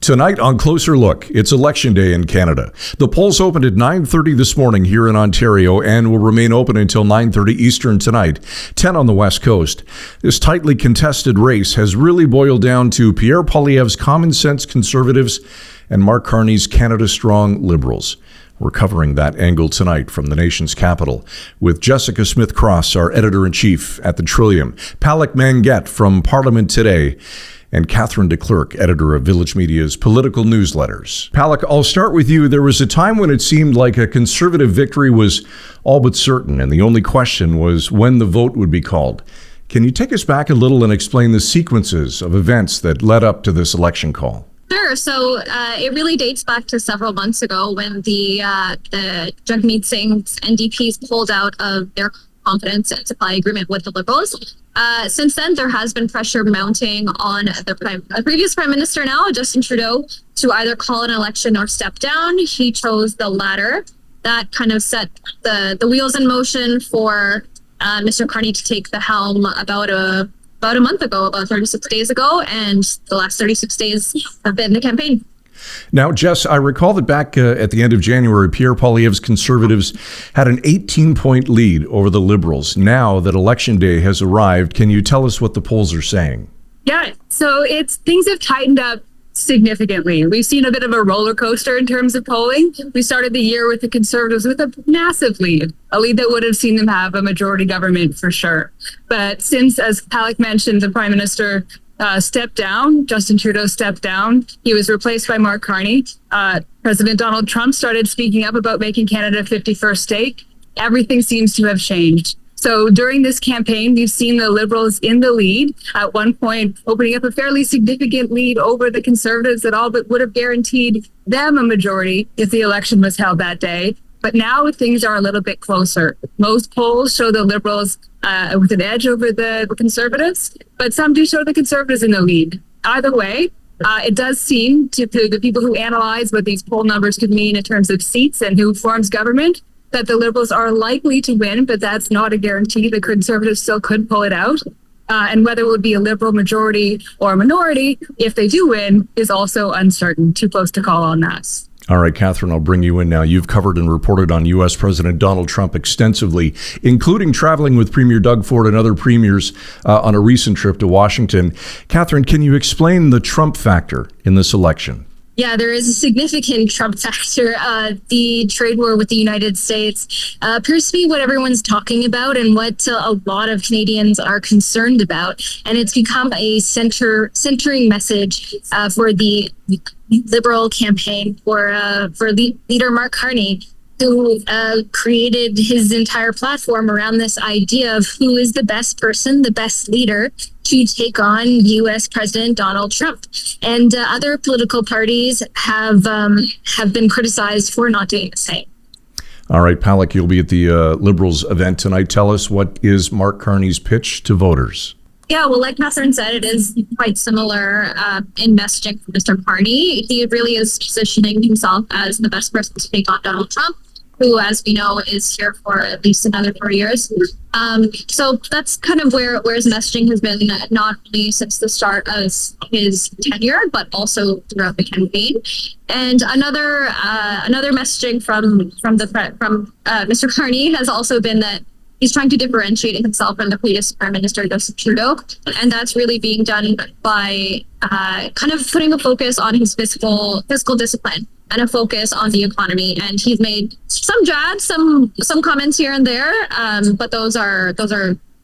Tonight on Closer Look, it's Election Day in Canada. The polls opened at 9:30 this morning here in Ontario and will remain open until 9:30 Eastern tonight, 10 on the West Coast. This tightly contested race has really boiled down to Pierre Poilievre's common sense Conservatives and Mark Carney's Canada Strong Liberals. We're covering that angle tonight from the nation's capital with Jessica Smith-Cross, our editor-in-chief at the Trillium, Palak Mangat from Parliament Today, and Katherine DeClerq, editor of Village Media's political newsletters. Palak, I'll start with you. There was a time when it seemed like a Conservative victory was all but certain, and the only question was when the vote would be called. Can you take us back a little and explain the sequences of events that led up to this election call? Sure. So it really dates back to several months ago when the Jagmeet Singh's NDPs pulled out of their confidence and supply agreement with the Liberals. Since then, there has been pressure mounting on the previous Prime Minister now, Justin Trudeau, to either call an election or step down. He chose the latter. That kind of set the wheels in motion for Mr. Carney to take the helm about a month ago, about 36 days ago, and the last 36 days have been the campaign. Now, Jess, I recall that back at the end of January, Pierre Poilievre's Conservatives had an 18-point lead over the Liberals. Now that Election Day has arrived, can you tell us what the polls are saying? Yeah, so things have tightened up significantly. We've seen a bit of a roller coaster in terms of polling. We started the year with the Conservatives with a massive lead, a lead that would have seen them have a majority government for sure. But since, as Palak mentioned, the Prime Minister stepped down, Justin Trudeau stepped down, he was replaced by Mark Carney. President Donald Trump started speaking up about making Canada a 51st state. Everything seems to have changed. So during this campaign, we've seen the Liberals in the lead, at one point opening up a fairly significant lead over the Conservatives that all but would have guaranteed them a majority if the election was held that day. But now things are a little bit closer. Most polls show the Liberals with an edge over the Conservatives, but some do show the Conservatives in the lead. Either way, it does seem to the people who analyze what these poll numbers could mean in terms of seats and who forms government, that the Liberals are likely to win, but that's not a guarantee. The Conservatives still could pull it out. And whether it would be a Liberal majority or a minority, if they do win, is also uncertain. Too close to call on that. All right, Katherine, I'll bring you in now. You've covered and reported on U.S. President Donald Trump extensively, including traveling with Premier Doug Ford and other premiers on a recent trip to Washington. Katherine, can you explain the Trump factor in this election? Yeah, there is a significant Trump factor. The trade war with the United States appears to be what everyone's talking about and what a lot of Canadians are concerned about. And it's become a centering message for the Liberal campaign for leader Mark Carney, who created his entire platform around this idea of who is the best person, the best leader to take on U.S. President Donald Trump. And other political parties have been criticized for not doing the same. All right, Palak, you'll be at the Liberals event tonight. Tell us, what is Mark Carney's pitch to voters? Yeah, well, like Katherine said, it is quite similar in messaging from Mr. Carney. He really is positioning himself as the best person to take on Donald Trump, who, as we know, is here for at least another 4 years. So that's kind of where his messaging has been, not only since the start of his tenure, but also throughout the campaign. And another messaging from Mr. Carney has also been that he's trying to differentiate himself from the previous Prime Minister, Justin Trudeau, and that's really being done by kind of putting a focus on his fiscal discipline and a focus on the economy. And he's made some jabs, some comments here and there, but those are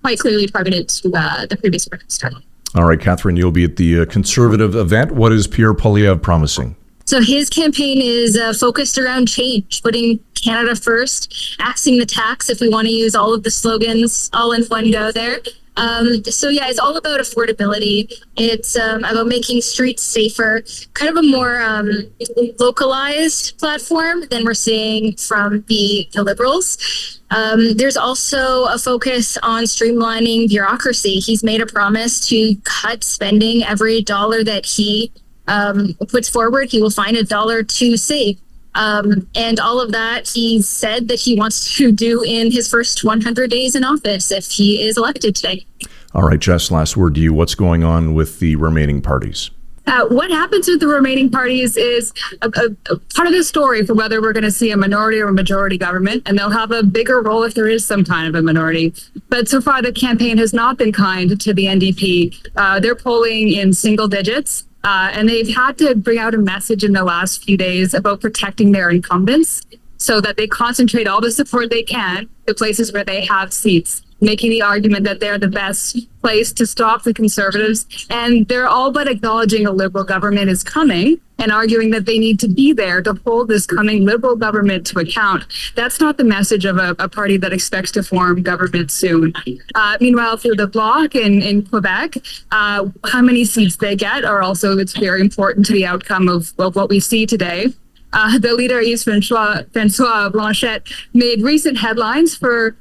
quite clearly targeted to the previous Prime Minister. All right, Katherine, you'll be at the Conservative event. What is Pierre Poilievre promising? So his campaign is focused around change, putting Canada first, axing the tax, if we want to use all of the slogans all in one go there. So yeah, it's all about affordability. It's about making streets safer, kind of a more localized platform than we're seeing from the Liberals. There's also a focus on streamlining bureaucracy. He's made a promise to cut spending. Every dollar that he puts forward, he will find $1 to save. And all of that he said that he wants to do in his first 100 days in office if he is elected today. All right, Jess, last word to you. What's going on with the remaining parties? What happens with the remaining parties is a part of the story for whether we're going to see a minority or a majority government, and they'll have a bigger role if there is some kind of a minority. But so far, the campaign has not been kind to the NDP. They're polling in single digits, and they've had to bring out a message in the last few days about protecting their incumbents so that they concentrate all the support they can to places where they have seats, making the argument that they're the best place to stop the Conservatives. And they're all but acknowledging a Liberal government is coming and arguing that they need to be there to hold this coming Liberal government to account. That's not the message of a party that expects to form government soon. Meanwhile, through the Bloc in Quebec, how many seats they get are also, it's very important to the outcome of what we see today. The leader, Yves François Blanchet, made recent headlines for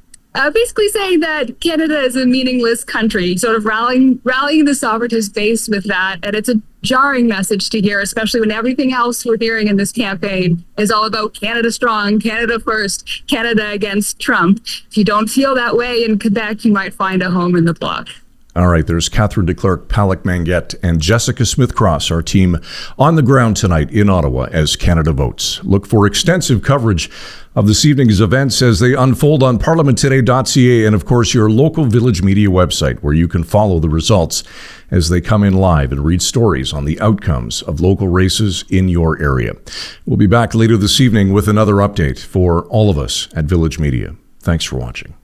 basically saying that Canada is a meaningless country, sort of rallying the sovereigntist base with that. And it's a jarring message to hear, especially when everything else we're hearing in this campaign is all about Canada strong, Canada first, Canada against Trump. If you don't feel that way in Quebec, you might find a home in the Bloc. All right, there's Katherine DeClerq, Palak, Mangat, and Jessica Smith-Cross, our team on the ground tonight in Ottawa as Canada votes. Look for extensive coverage of this evening's events as they unfold on parliamenttoday.ca and, of course, your local Village Media website, where you can follow the results as they come in live and read stories on the outcomes of local races in your area. We'll be back later this evening with another update for all of us at Village Media. Thanks for watching.